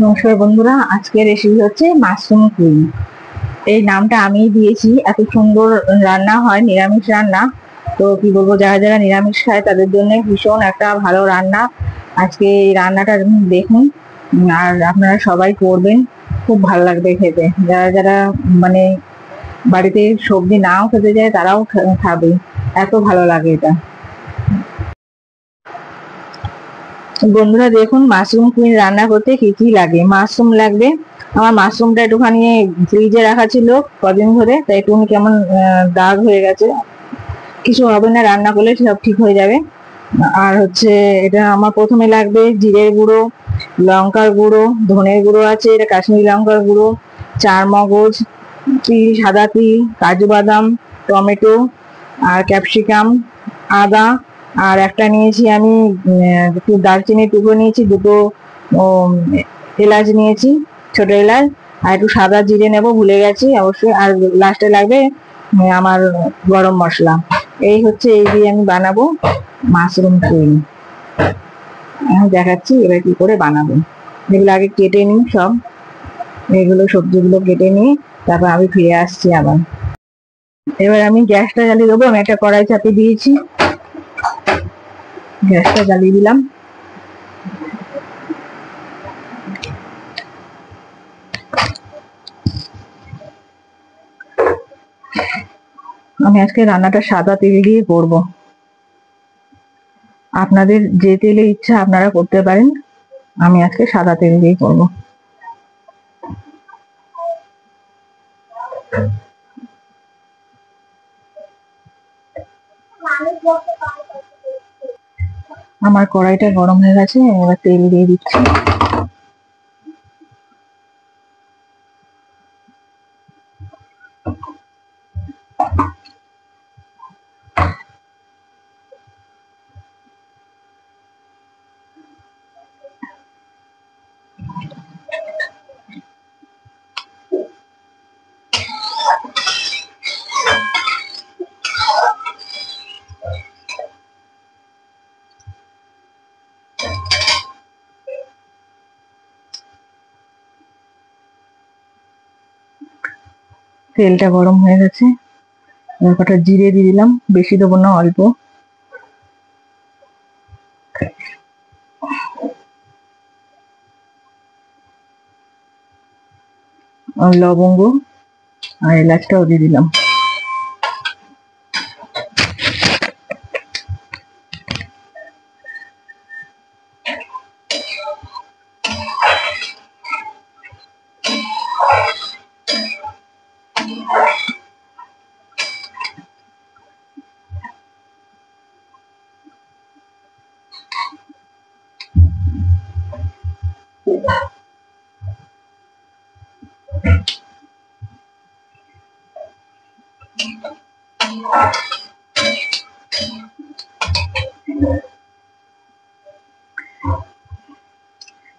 নমস্কার বন্ধুরা, আজকের রেসিপি হচ্ছে মাশরুম কুইন। এই নামটা আমিই দিয়েছি। এত সুন্দর রান্না হয়, নিরামিষ রান্না। তো কি বলবো, যারা যারা নিরামিষ খায় তাদের জন্য ভীষণ একটা ভালো রান্না। আজকে এই রান্নাটা দেখুন, আর আপনারা সবাই করবেন, খুব ভালো লাগবে খেতে। যারা যারা মানে বাড়িতে সবজি নাও খেতে যায় তারাও খাবে, এত ভালো লাগে এটা। বন্ধুরা দেখুন, মাশরুম কুইন রান্না করতে কি কি লাগে। মাশরুম লাগবে, আমার মাশরুমটা একটুখানি ফ্রিজে রাখা ছিল কদিন ধরে, তাই একটু কেমন দাগ হয়ে গেছে। কিছু হবে না, রান্না করলে সব ঠিক হয়ে যাবে। আর হচ্ছে এটা আমার প্রথমে লাগবে জিরের গুঁড়ো, লঙ্কার গুঁড়ো, ধনের গুঁড়ো আছে, এটা কাশ্মীরি লঙ্কার গুঁড়ো, চার মগজ, তিল, সাদা তিল, কাজু বাদাম, টমেটো, আর ক্যাপসিকাম, আদা, আর একটা নিয়েছি আমি একটু দারচিনির টুকরো নিয়েছি, দুটো এলাচ নিয়েছি, ছোট এলাচ, আর একটু সাদা জিরে নেব, ভুলে গেছি অবশ্যই। আর লাস্টে লাগবে আমার গরম মশলা। এই হচ্ছে, এই দিয়ে আমি বানাবো মাশরুম কুইন। আমি দেখাচ্ছি এবার কি করে বানাবো। এগুলো আগে কেটে নিই সব, এগুলো সবজিগুলো কেটে নিই, তারপর আমি ফিরে আসছি আবার। এবার আমি গ্যাসটা জ্বালিয়ে দেবো। আমি একটা কড়াই চাপিয়ে দিয়েছি, গ্যাসটা জ্বালিয়ে দিলাম। আমি আজকে রান্নাটা সাদা তেল দিয়ে করব। আপনাদের যে তেলে ইচ্ছা আপনারা করতে পারেন, আমি আজকে সাদা তেল দিয়ে করব। আমার কড়াইটা গরম হয়ে গেছে, এবার তেল দিয়ে দিচ্ছি। তেলটা গরম হয়ে গেছে, এবার কটা জিরে দিয়ে দিলাম, বেশি দেবো না, অল্প। আর লবঙ্গ আর এলাচটাও দিয়ে দিলাম।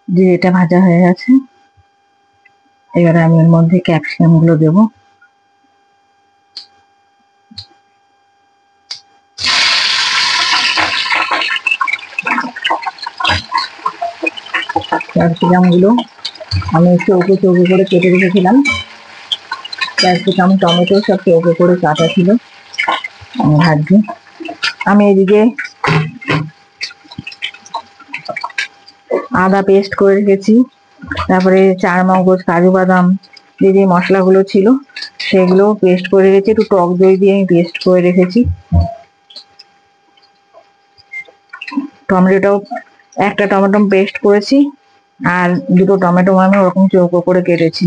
জিরেটা ভাজা হয়ে গেছে, এবারে আমি এর মধ্যে ক্যাপসিকাম গুলো দেবো। ক্যাপসিকাম গুলো আমি চৌকো চৌকো করে কেটে রেখেছিলাম। ক্যাপসিকাম, টমেটো সব চৌকো করে কাটা ছিল, ভাজছি। আমি এদিকে আদা পেস্ট করে রেখেছি, তারপরে চার মগজ, কাজু বাদাম যে যে মশলাগুলো ছিল সেগুলো পেস্ট করে রেখেছি, একটু টক দই দিয়ে আমি পেস্ট করে রেখেছি। টমেটোটাও, একটা টমেটো পেস্ট করেছি, আর দুটো টমেটো আমি ওরকম চৌকো করে কেটেছি।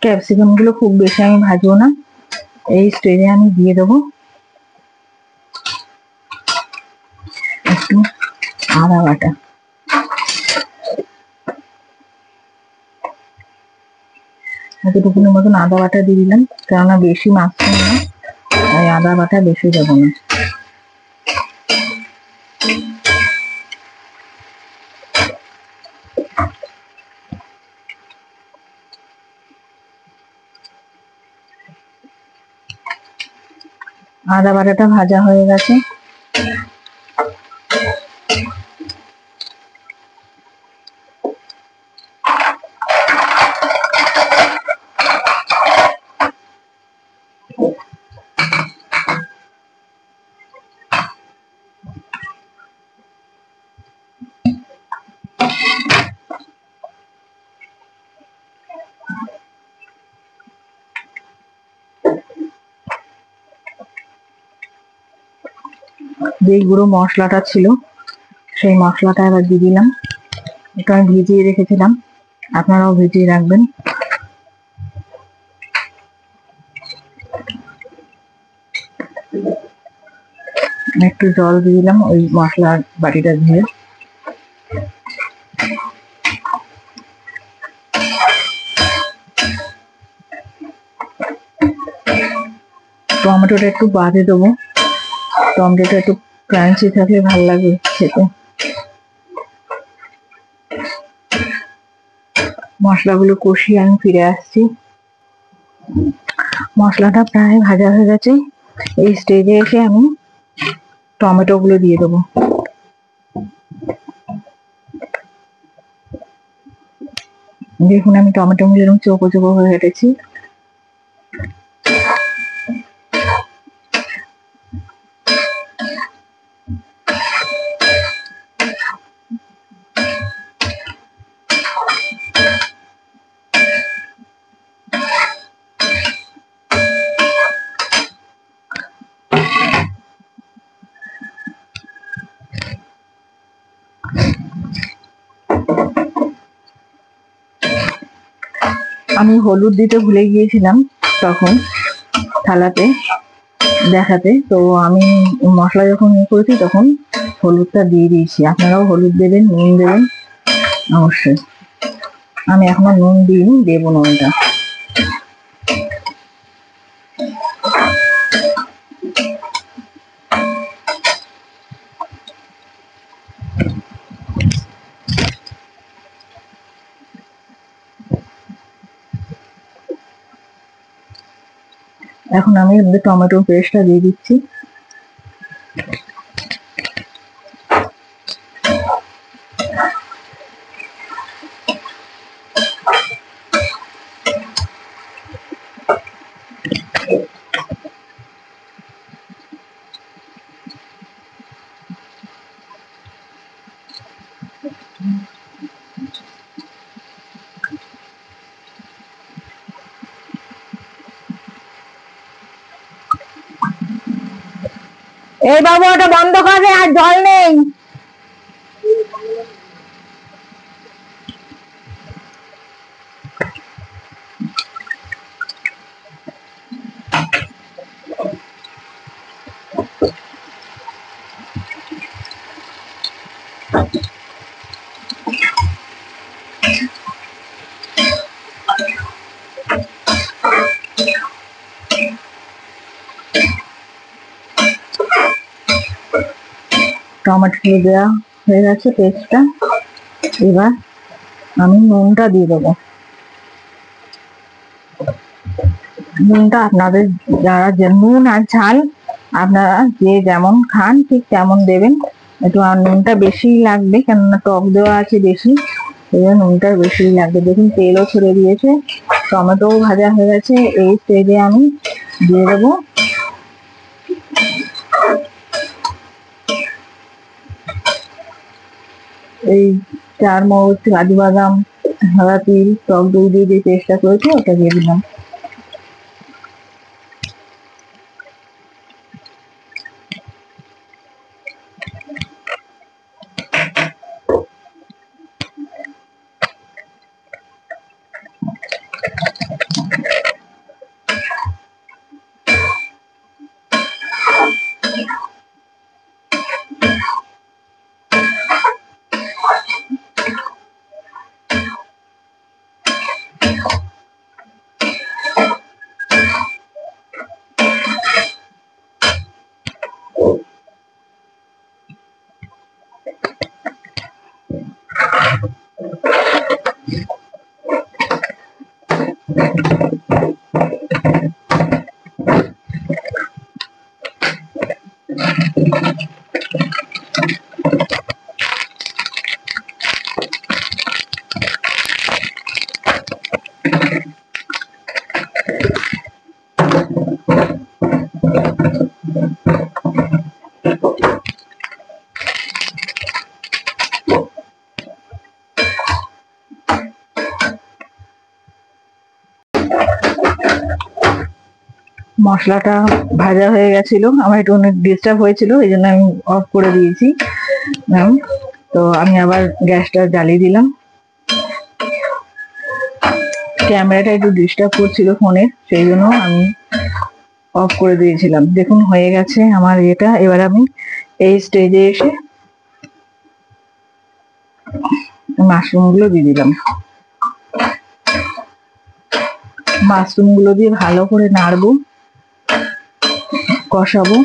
ক্যাপসিকাম গুলো খুব বেশি আমি ভাজবো না, এই স্টেজে আমি দিয়ে দেবো একটু আদা বাটা। এতটুকুনের মতন আদা বাটা দিয়ে দিলাম, কেননা বেশি মাশরুম না, তাই আদা বাটা বেশি দেবো না। আদা বাটাটা ভাজা হয়ে গেছে। যে গুঁড়ো মশলাটা ছিল সেই মশলাটা এবার দিয়ে দিলাম। এটা আমি ভিজিয়ে রেখেছিলাম, আপনারাও ভিজিয়ে রাখবেন। একটু জল দিয়ে দিলাম ওই মশলার বাটিটা ধুয়ে। টমেটোটা একটু বাদে দেবো, টমেটোটা একটু ক্রাঞ্চি থাকলে ভালো লাগবে খেতে। মশলাগুলো কষিয়ে আমি ফিরে আসছি। মশলাটা প্রায় ভাজা হয়ে গেছে। এই স্টেজে এসে আমি টমেটো গুলো দিয়ে দেবো। দেখুন আমি টমেটো গুলো এরকম চৌকো চৌকো হয়ে কেটেছি। আমি হলুদ দিতে ভুলে গিয়েছিলাম তখন থালাতে দেখাতে, তো আমি মশলা যখন করেছি তখন হলুদটা দিয়ে দিয়েছি। আপনারাও হলুদ দেবেন, নুন দেবেন অবশ্যই। আমি এখনো নুন দিইনি, দেবো নুনটা। এখন আমি টমেটো পেস্টটা দিয়ে দিচ্ছি। এই বাবু ওটা বন্ধ করে, আর জল নেই। টমেটো দেওয়া হয়ে গেছে পেস্টটা। এবার আমি নুনটা দিয়ে দেবো। নুনটা আপনাদের যারা যে নুন আর ঝাল আপনারা যে যেমন খান ঠিক তেমন দেবেন। একটু নুনটা বেশি লাগবে, কেননা টক দেওয়া আছে বেশি, এই জন্য নুনটা বেশি লাগবে। দেখুন তেলও ছেড়ে দিয়েছে, টমেটোও ভাজা হয়ে গেছে। এই স্টেজে আমি দিয়ে দেবো এই চারমগজ, কাজু বাদাম, সাদা তিল, টক দই দিয়ে যে পেস্টটা করেছি ওটা দিয়ে দিলাম। মশলাটা ভাজা হয়ে গেছিল, আমার একটু অনেক ডিস্টার্ব হয়েছিল, এই জন্য আমি অফ করে দিয়েছি। তো আমি আবার গ্যাসটা জ্বালিয়ে দিলাম। ক্যামেরাটা একটু ডিস্টার্ব করছিল ফোনের, সেই জন্য আমি অফ করে দিয়েছিলাম। দেখুন হয়ে গেছে আমার এটা। এবার আমি এই স্টেজে এসে মাশরুম গুলো দিয়ে দিলাম। মাশরুম গুলো দিয়ে ভালো করে নাড়বো, কষাবো।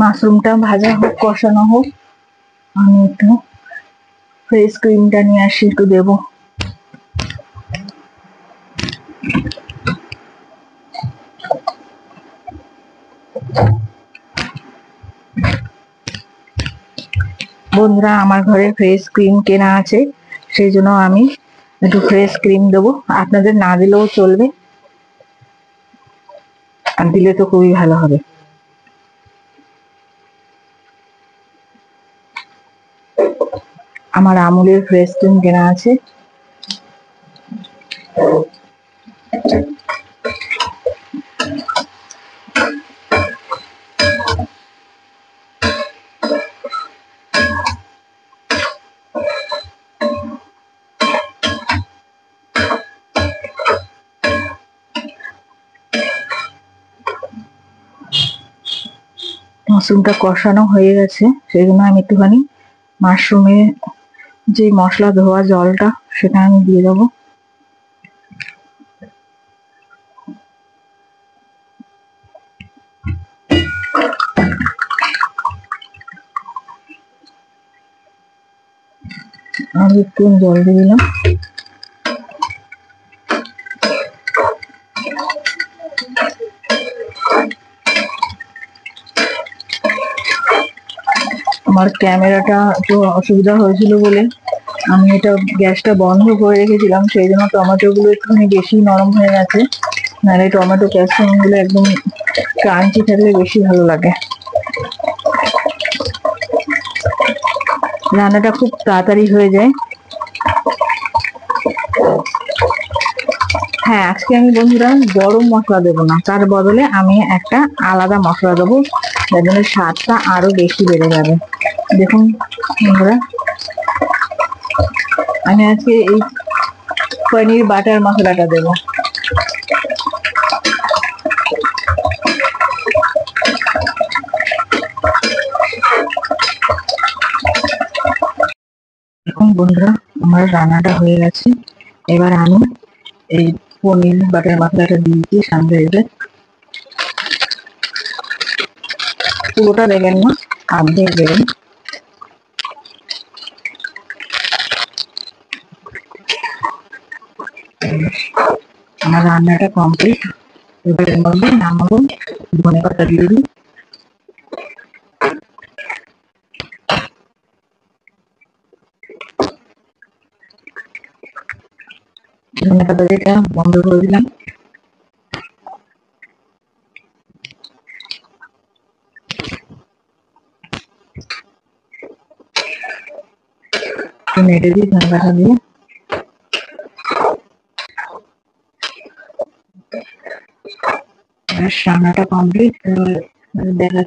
মাশরুমটা ভাজা হোক, কষানো হোক, আমি একটু ফ্রেশ ক্রিমটা নিয়ে আসি, একটু দেবো। বন্ধুরা, আমার ঘরে ফ্রেশ ক্রিম কেনা আছে, সেই জন্য আমি একটু ফ্রেশ ক্রিম দেবো। আপনাদের না দিলেও চলবে, আর দিলে তো খুবই ভালো হবে। আমার আমুলের ফ্রেশ ক্রিম কেনা আছে। মাশরুমটা কষানো হয়ে গেছে, সেই জন্য আমি একটুখানি মাশরুমে যে মশলা ধোয়া জলটা, সেটা আমি দিয়ে দেবো। আর একটু জল দিয়ে দিলাম। আমার ক্যামেরাটা একটু অসুবিধা হয়েছিল বলে আমি এটা গ্যাসটা বন্ধ করে রেখেছিলাম, সেই জন্য টমেটো গুলো একটুখানি বেশি নরম হয়ে গেছে। নাহলে টমেটো ক্যাপসিকাম গুলো একদম ক্রাঞ্চি থাকলে বেশি ভালো লাগে। রান্নাটা খুব তাড়াতাড়ি হয়ে যায়। হ্যাঁ, আজকে আমি বন্ধুরা গরম মশলা দেবো না, তার বদলে আমি একটা আলাদা মশলা দেবো, যার জন্য স্বাদটা আরো বেশি বেড়ে যাবে। দেখুন বন্ধুরা, আমি আজকে এই পনির বাটার মশলাটা দেবো। এখন বন্ধুরা, আমার রান্নাটা হয়ে গেছে। এবার আমি এই পনির বাটার মশলাটা দিয়েছি সামনে, পুরোটা দেবেন না, অর্ধেক দেবেন। আমার রান্নাটা কমপ্লিট। এবার এর মধ্যে নামাবো, ধনে পাতা দিয়ে দিই। ধনে পাতা দিয়ে বন্ধ করে দিলাম। নেড়ে দিই ধনে পাতা দিয়ে। রান্নাটা কমপ্লিট। দেখা